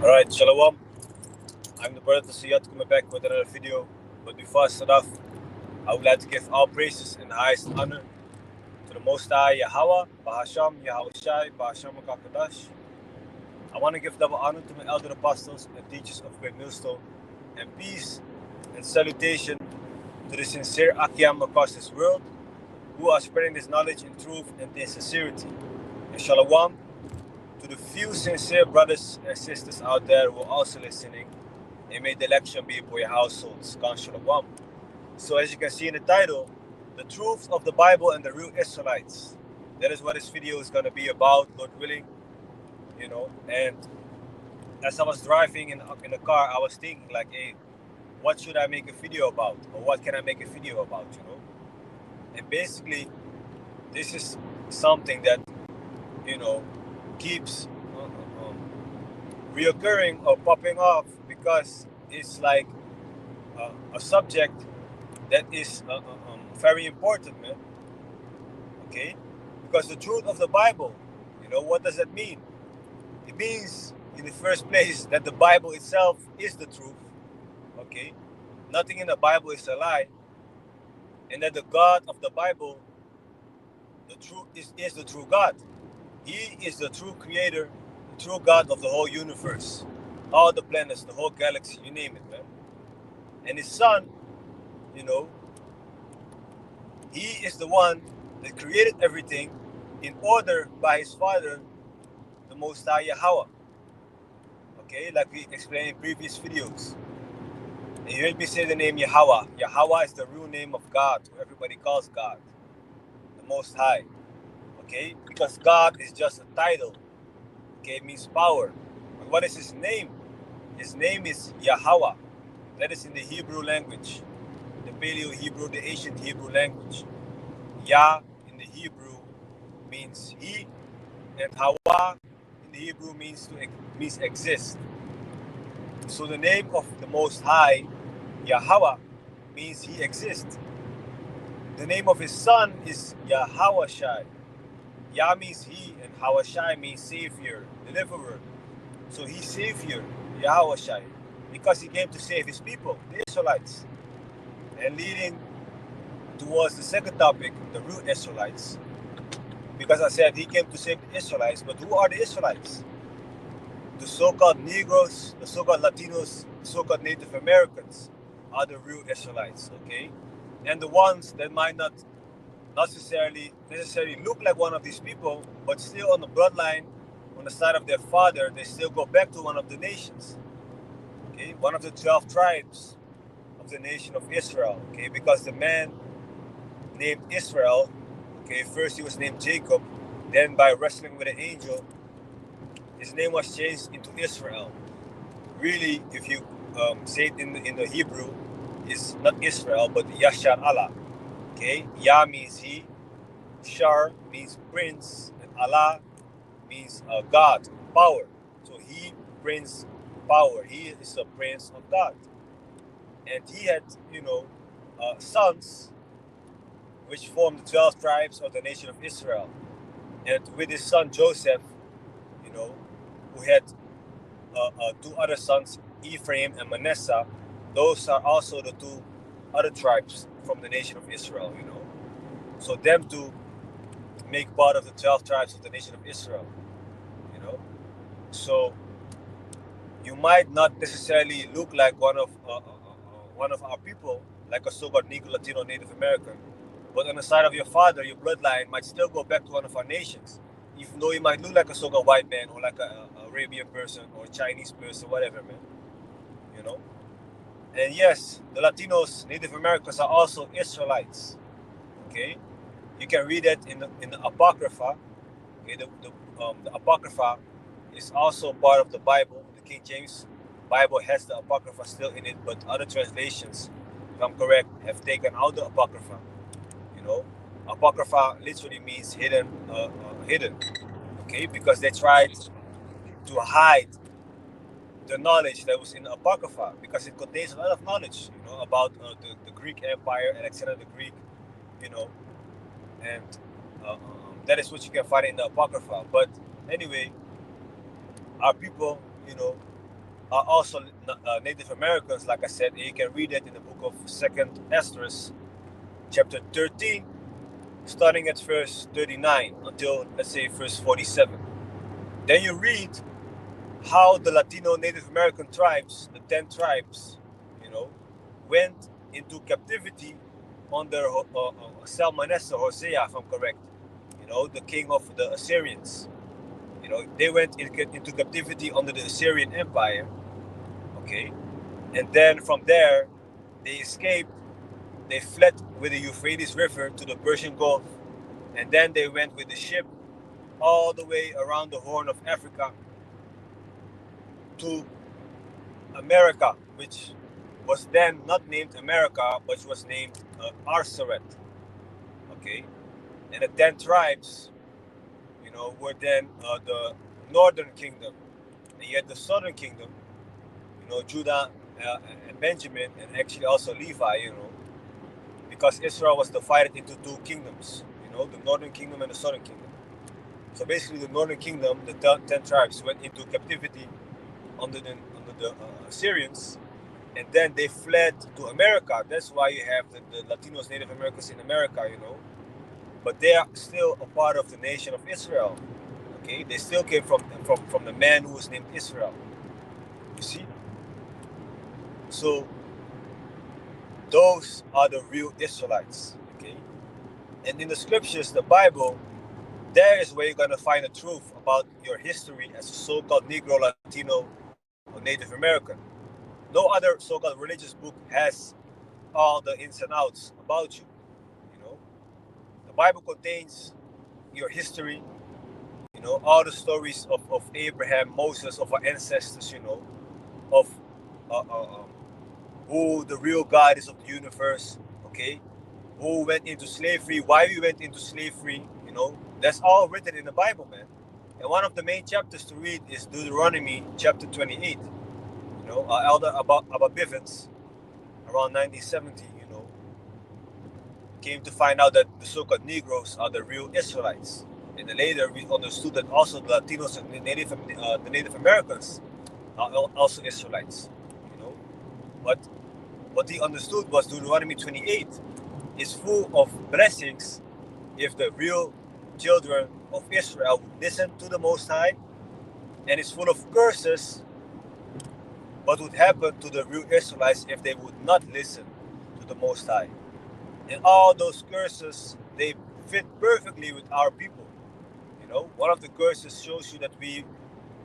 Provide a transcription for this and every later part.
Alright, Shalom. I'm the brother Siyat coming back with another video. But before I start off, I would like to give all praises and the highest honor to the Most High Yahweh, Bahasham, Yahushai, Bahasham Kakadash. I want to give double honor to my elder apostles and teachers of Great Millstone, and peace and salutation to the sincere Akiam across this world who are spreading this knowledge in truth and in sincerity. And Shalom to the few sincere brothers and sisters out there who are also listening, and may the election be for your households. Khan Shalom. So as you can see in the title, the truth of the Bible and the real Israelites. That is what this video is going to be about, Lord willing. And as I was driving in the car, I was thinking like, hey, what should I make a video about? Or what can I make a video about? And basically, this is something that, keeps reoccurring or popping off because it's like a subject that is very important, man. Okay? Because the truth of the Bible, what does that mean? It means, in the first place, that the Bible itself is the truth. Okay? Nothing in the Bible is a lie. And that the God of the Bible, the truth is the true God. He is the true creator, the true God of the whole universe. All the planets, the whole galaxy, you name it, man. And his son, you know, he is the one that created everything in order by his father, the Most High Yahweh. Okay, like we explained in previous videos. And you heard me say the name Yahweh. Yahweh is the real name of God, who everybody calls God, the Most High. Okay, because God is just a title. Okay, it means power. But what is his name? His name is Yahweh. That is in the Hebrew language, the Paleo Hebrew, the ancient Hebrew language. Yah in the Hebrew means he, and Hawa in the Hebrew means exist. So the name of the Most High, Yahweh, means he exists. The name of his son is Yahawashai. Yah means he, and Hawashai means savior, deliverer. So he's savior, Yahawashai, because he came to save his people, the Israelites. And leading towards the second topic, the real Israelites. Because I said he came to save the Israelites, but who are the Israelites? The so-called Negroes, the so-called Latinos, the so-called Native Americans are the real Israelites, okay? And the ones that might not necessarily look like one of these people, but still on the bloodline, on the side of their father, they still go back to one of the nations, okay? One of the 12 tribes of the nation of Israel, okay? Because the man named Israel, okay, first he was named Jacob, then by wrestling with an angel, his name was changed into Israel. Really, if you say it in the Hebrew, it's not Israel, but Yashar Allah. Okay, Yah means he, Shar means prince, and Allah means God, power. So he brings power. He is the prince of God, and he had, sons, which formed the 12 tribes of the nation of Israel. And with his son Joseph, who had two other sons, Ephraim and Manasseh, those are also the two other tribes from the nation of Israel. So them two make part of the 12 tribes of the nation of Israel. So you might not necessarily look like one of our people, like a so-called Negro, Latino, Native American, but on the side of your father, your bloodline might still go back to one of our nations, even though you might look like a so-called white man or like a Arabian person or Chinese person, whatever, man. You know. And yes, the Latinos, Native Americans are also Israelites. Okay, you can read that in the Apocrypha. Okay, the Apocrypha is also part of the Bible. The King James Bible has the Apocrypha still in it, but other translations, if I'm correct, have taken out the Apocrypha. Apocrypha literally means hidden, hidden. Okay, because they tried to hide the knowledge that was in the Apocrypha, because it contains a lot of knowledge, about the Greek Empire, Alexander the Greek, you know, and that is what you can find in the Apocrypha. But anyway, our people, are also Native Americans, like I said, and you can read it in the book of 2nd Esther, chapter 13, starting at verse 39 until, let's say, verse 47. Then you read how the Latino Native American tribes, the 10 tribes, you know, went into captivity under Salmanessar, Hosea, if I'm correct, the king of the Assyrians. They went into captivity under the Assyrian Empire, okay? And then from there, they escaped. They fled with the Euphrates River to the Persian Gulf, and then they went with the ship all the way around the Horn of Africa to America, which was then not named America, but was named Arsaret. Okay, and the 10 tribes, were then the northern kingdom, and yet the southern kingdom, Judah and Benjamin, and actually also Levi, because Israel was divided into two kingdoms, the northern kingdom and the southern kingdom. So basically, the northern kingdom, the 10 tribes, went into captivity under the Assyrians, and then they fled to America. That's why you have the Latinos, Native Americans in America, but they are still a part of the nation of Israel. Okay, they still came from the man who was named Israel. You see, so those are the real Israelites. Okay, and in the scriptures, the Bible, there is where you're gonna find the truth about your history as a so-called Negro, Latino, or Native American. No other so-called religious book has all the ins and outs about you. You know, the Bible contains your history. All the stories of Abraham, Moses, of our ancestors. Of uh, uh, um, who the real God is of the universe. Okay, who went into slavery, why we went into slavery. That's all written in the Bible, man. And one of the main chapters to read is Deuteronomy chapter 28. Our elder Abba Bivens, around 1970, came to find out that the so-called Negroes are the real Israelites. And then later we understood that also the Latinos and the Native Americans are also Israelites. But what he understood was Deuteronomy 28 is full of blessings if the real children of Israel would listen to the Most High, and it's full of curses. What would happen to the real Israelites if they would not listen to the Most High? And all those curses, they fit perfectly with our people. One of the curses shows you that we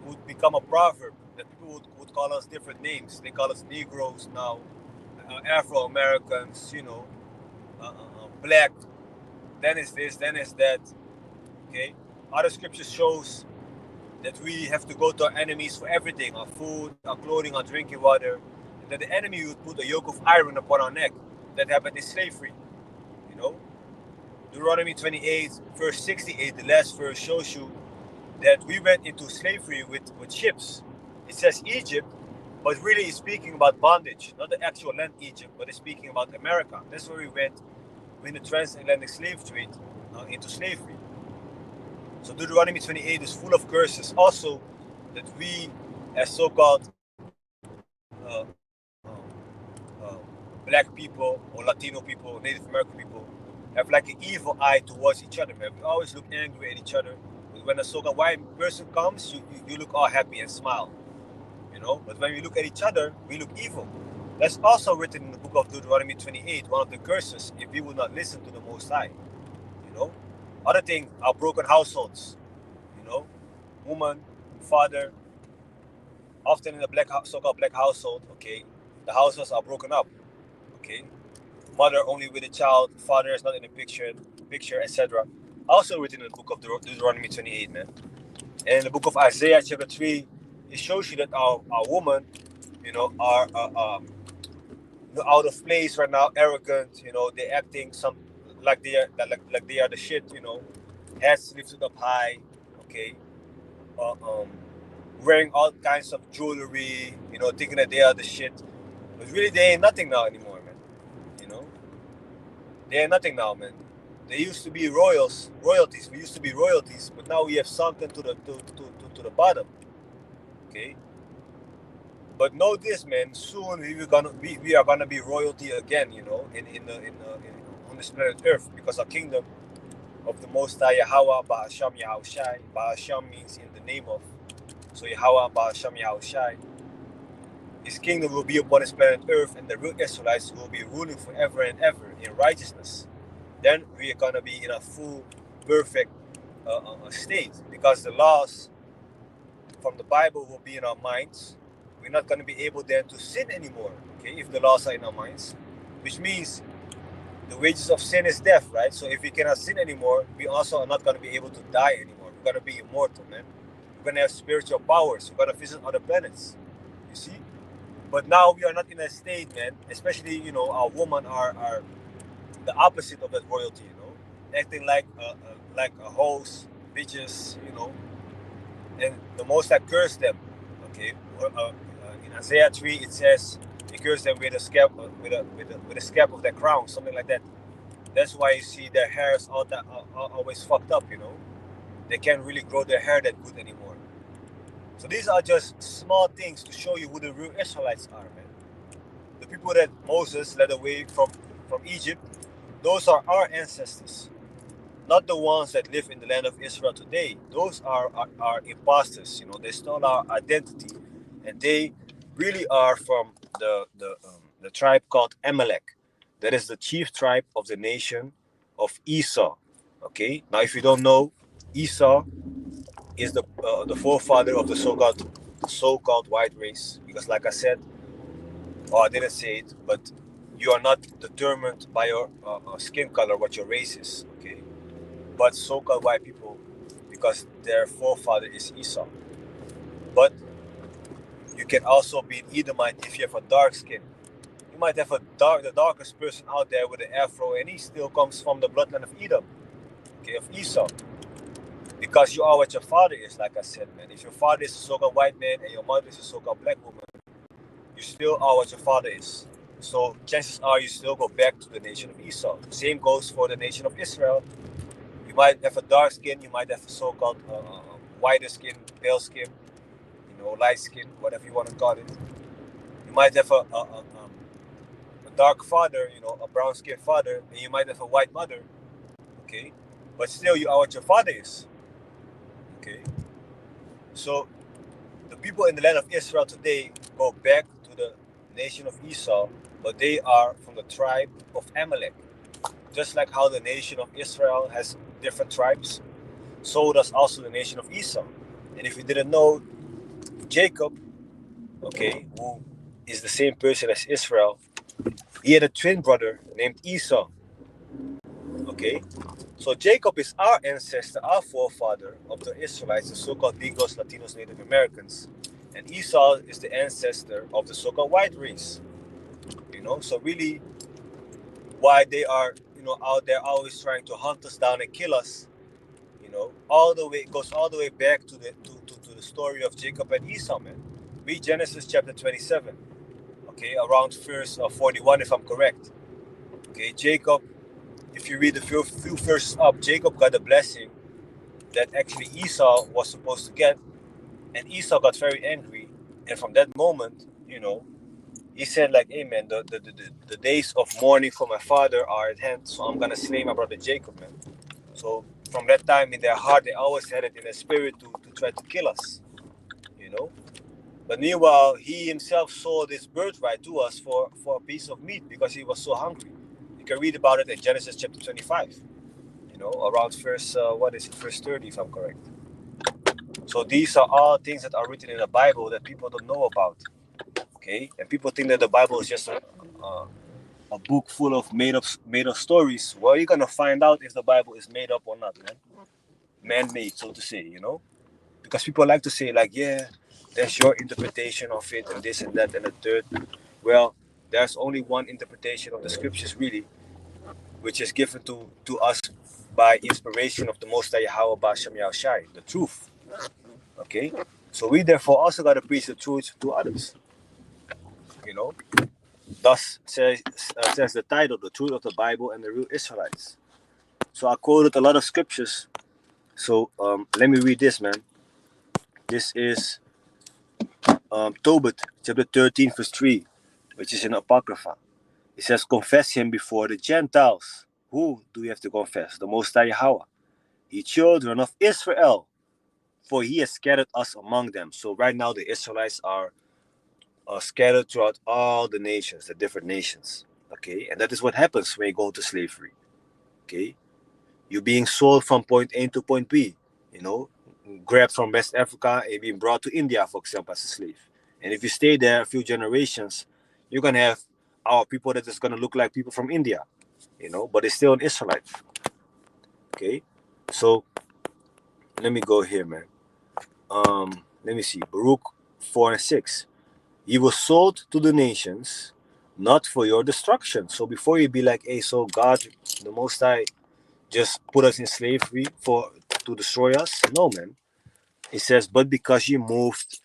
would become a proverb, that people would call us different names. They call us Negroes now, Afro Americans, black, then is this, then is that. Okay? Other scriptures shows that we have to go to our enemies for everything, our food, our clothing, our drinking water, and that the enemy would put a yoke of iron upon our neck. That happened in slavery. You know, Deuteronomy 28, verse 68, the last verse shows you that we went into slavery with ships. It says Egypt, but really it's speaking about bondage, not the actual land Egypt, but it's speaking about America. That's where we went in the transatlantic slave trade into slavery. So Deuteronomy 28 is full of curses. Also, that we, as so-called uh, black people or Latino people, Native American people, have like an evil eye towards each other, man. We always look angry at each other. When a so-called white person comes, you look all happy and smile, But when we look at each other, we look evil. That's also written in the book of Deuteronomy 28, one of the curses, if we will not listen to the Most High, you know. Other thing, our broken households, you know, woman, father, often in a so-called black household, okay, the households are broken up, okay. Mother only with a child, father is not in the picture, etc. Also written in the book of Deuteronomy 28, man. And in the book of Isaiah, chapter 3, it shows you that our women, are out of place right now, arrogant. They're acting some like like they are the shit. Heads lifted up high, okay. Uh, um, Wearing all kinds of jewelry, thinking that they are the shit. But really, they ain't nothing now anymore, man. You know, they ain't nothing now, man. They used to be royalties. We used to be royalties, but now we have sunken to the bottom. Okay, But know this, man. Soon we are gonna be royalty again. On this planet Earth, because our kingdom of the Most High Yahweh Ba'asham Yahushai. Ba'asham means in the name of. So Yahweh Ba'asham Yahushai. His kingdom will be upon this planet Earth, and the real Israelites will be ruling forever and ever in righteousness. Then we are gonna be in a full, perfect state, because the laws from the Bible will be in our minds. We're not gonna be able then to sin anymore. Okay, if the laws are in our minds, which means the wages of sin is death, right? So if we cannot sin anymore, we also are not going to be able to die anymore. We're going to be immortal, man. We're going to have spiritual powers. We're going to visit other planets. You see? But now we are not in a state, man. Especially, our women are the opposite of that royalty, acting like a host, bitches, and the Most High cursed them. Okay, in Isaiah 3 it says he cursed them with a scab, with a scab of their crown, something like that. That's why you see their hairs always fucked up. They can't really grow their hair that good anymore. So these are just small things to show you who the real Israelites are, man. The people that Moses led away from Egypt, those are our ancestors, not the ones that live in the land of Israel today. Those are imposters. They stole our identity, and they really are from the tribe called Amalek. That is the chief tribe of the nation of Esau. Okay. Now, if you don't know, Esau is the forefather of the so-called white race. Because, like I said, or I didn't say it, but you are not determined by your skin color what your race is. Okay, but so-called white people, because their forefather is Esau. But you can also be an Edomite if you have a dark skin. You might have the darkest person out there with an afro, and he still comes from the bloodline of Edom, okay, of Esau. Because you are what your father is, like I said, man. If your father is a so-called white man and your mother is a so-called black woman, you still are what your father is. So chances are you still go back to the nation of Esau. Same goes for the nation of Israel. You might have a dark skin, you might have a so-called whiter skin, pale skin, light skin, whatever you want to call it. You might have a dark father, a brown skin father, and you might have a white mother, okay? But still, you are what your father is, okay? So the people in the land of Israel today go back to the nation of Esau, but they are from the tribe of Amalek. Just like how the nation of Israel has different tribes, so does also the nation of Esau. And if you didn't know, Jacob, okay, who is the same person as Israel, he had a twin brother named Esau. Okay, so Jacob is our ancestor, our forefather of the Israelites, the so-called Negroes, Latinos, Native Americans, and Esau is the ancestor of the so-called white race. So really, why they are out there always trying to hunt us down and kill us, all the way, it goes all the way back to the story of Jacob and Esau, man. Read Genesis chapter 27, okay, around verse 41, if I'm correct. Okay, Jacob, if you read the few verses up, Jacob got a blessing that actually Esau was supposed to get, and Esau got very angry, and from that moment, he said like, hey man, the days of mourning for my father are at hand, so I'm gonna slay my brother Jacob, man. So from that time in their heart, they always had it in their spirit to try to kill us, you know. But meanwhile, he himself sold his birthright to us for a piece of meat because he was so hungry. You can read about it in Genesis chapter 25, around verse 30, if I'm correct. So these are all things that are written in the Bible that people don't know about, okay? And people think that the Bible is just a book full of made up stories. Well, you're gonna find out if the Bible is made up or not, man. Man-made, so to say, because people like to say like, yeah, that's your interpretation of it and this and that and the third. Well, there's only one interpretation of the scriptures really, which is given to us by inspiration of the Most High Yahweh Ba'ashem Yahushai, the truth. Okay, so we therefore also got to preach the truth to others. Thus says the title, the truth of the Bible and the real Israelites. So I quoted a lot of scriptures. So let me read this, man. This is Tobit, chapter 13, verse 3, which is in Apocrypha. It says, confess him before the Gentiles. Who do you have to confess? The Most High Yahweh. Ye children of Israel, for he has scattered us among them. So right now the Israelites are scattered throughout all the nations, the different nations. Okay, and that is what happens when you go into slavery. Okay, you're being sold from point A to point B. You know, grabbed from West Africa and being brought to India, for example, as a slave. And if you stay there a few generations, you're gonna have our people that is gonna look like people from India. You know, but it's still an Israelite. Okay, so let me go here, man. Let me see. Baruch 4 and 6. You were sold to the nations, not for your destruction. So before you be like, hey, so God, the Most High, just put us in slavery for to destroy us. No, man. It says, but because you moved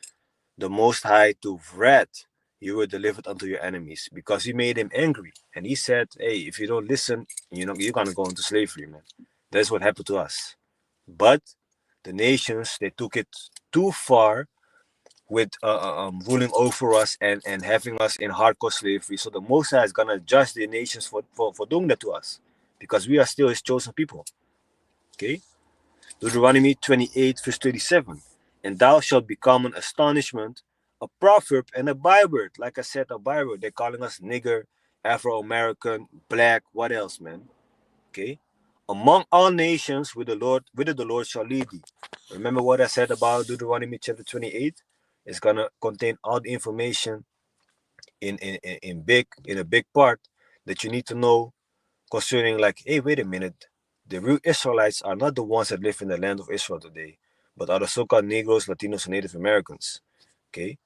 the Most High to wrath, you were delivered unto your enemies because you made him angry. And he said, hey, if you don't listen, you know, you're going to go into slavery, man. That's what happened to us. But the nations, they took it too far with ruling over us and having us in hardcore slavery. So the Most High is going to judge the nations for doing that to us because we are still his chosen people. Okay? Deuteronomy 28, verse 37. And thou shalt become an astonishment, a proverb, and a byword. Like I said, a byword. They're calling us nigger, Afro-American, black, what else, man? Okay? Among all nations, whither the Lord shall lead thee. Remember what I said about Deuteronomy chapter 28? It's gonna contain all the information in a big part that you need to know concerning, like, hey, wait a minute, the real Israelites are not the ones that live in the land of Israel today, but are the so-called Negroes, Latinos, and Native Americans. Okay,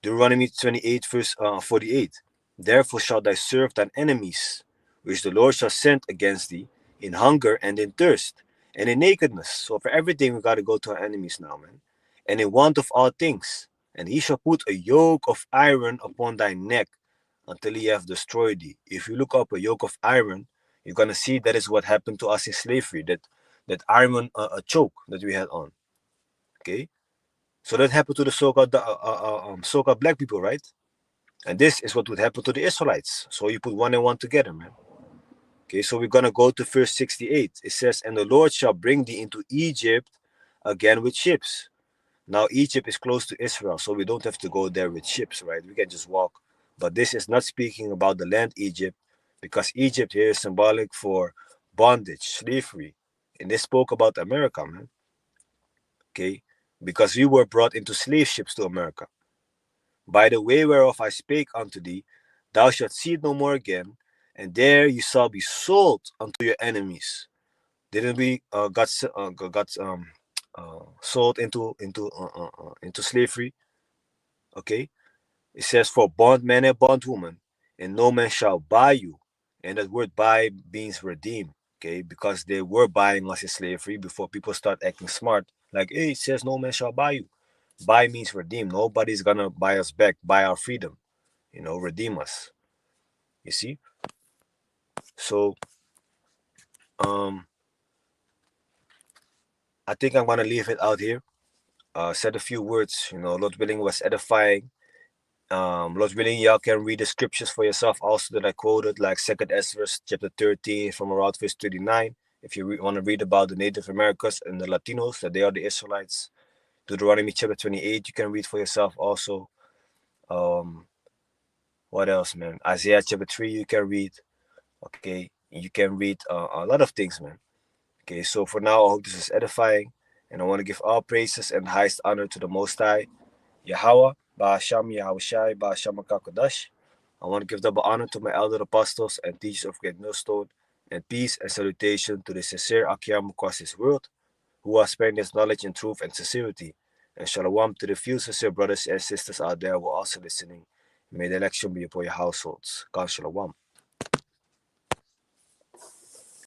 Deuteronomy 28, verse 48. Therefore shalt thou serve thine enemies, which the Lord shall send against thee, in hunger and in thirst, and in nakedness. So for everything, we got to go to our enemies now, man. And in want of all things. And he shall put a yoke of iron upon thy neck until he have destroyed thee. If you look up a yoke of iron, you're going to see that is what happened to us in slavery, that iron a choke that we had on. Okay? So that happened to the so-called black people, right? And this is what would happen to the Israelites. So you put one and one together, man. Okay, so we're gonna go to verse 68. It says, and the Lord shall bring thee into Egypt again with ships. Now Egypt is close to Israel, so we don't have to go there with ships, right? We can just walk. But this is not speaking about the land Egypt, because Egypt here is symbolic for bondage, slavery. And this spoke about America, man. Okay, because we were brought into slave ships to America. By the way whereof I spake unto thee, thou shalt see it no more again, and there you shall be sold unto your enemies. Didn't we got sold into slavery? Okay, it says for bondman and bondwoman, and no man shall buy you, and that word buy means redeem. Okay, because they were buying us in slavery before people start acting smart. Like, hey, it says no man shall buy you. Buy means redeem. Nobody's gonna buy us back, buy our freedom, redeem us. You see? So um I think I'm gonna leave it out here. Said a few words, Lord willing was edifying. Lord willing, y'all can read the scriptures for yourself also that I quoted, like 2nd Ezra chapter 13 from around verse 39. If you want to read about the Native Americans and the Latinos, that they are the Israelites. Deuteronomy chapter 28, you can read for yourself also. What else, man? Isaiah chapter 3, you can read. Okay, you can read a lot of things, man. Okay, so for now, I hope this is edifying, and I want to give all praises and highest honor to the Most High, Yahweh, Ba'asham Yahushai, Ba'asham Kakadash. I want to give double honor to my elder apostles and teachers of Great Millstone, and peace and salutation to the sincere Akim across this world, who are spreading this knowledge in truth and sincerity. And shalom to the few sincere brothers and sisters out there who are also listening. May the election be upon your households. God shalom.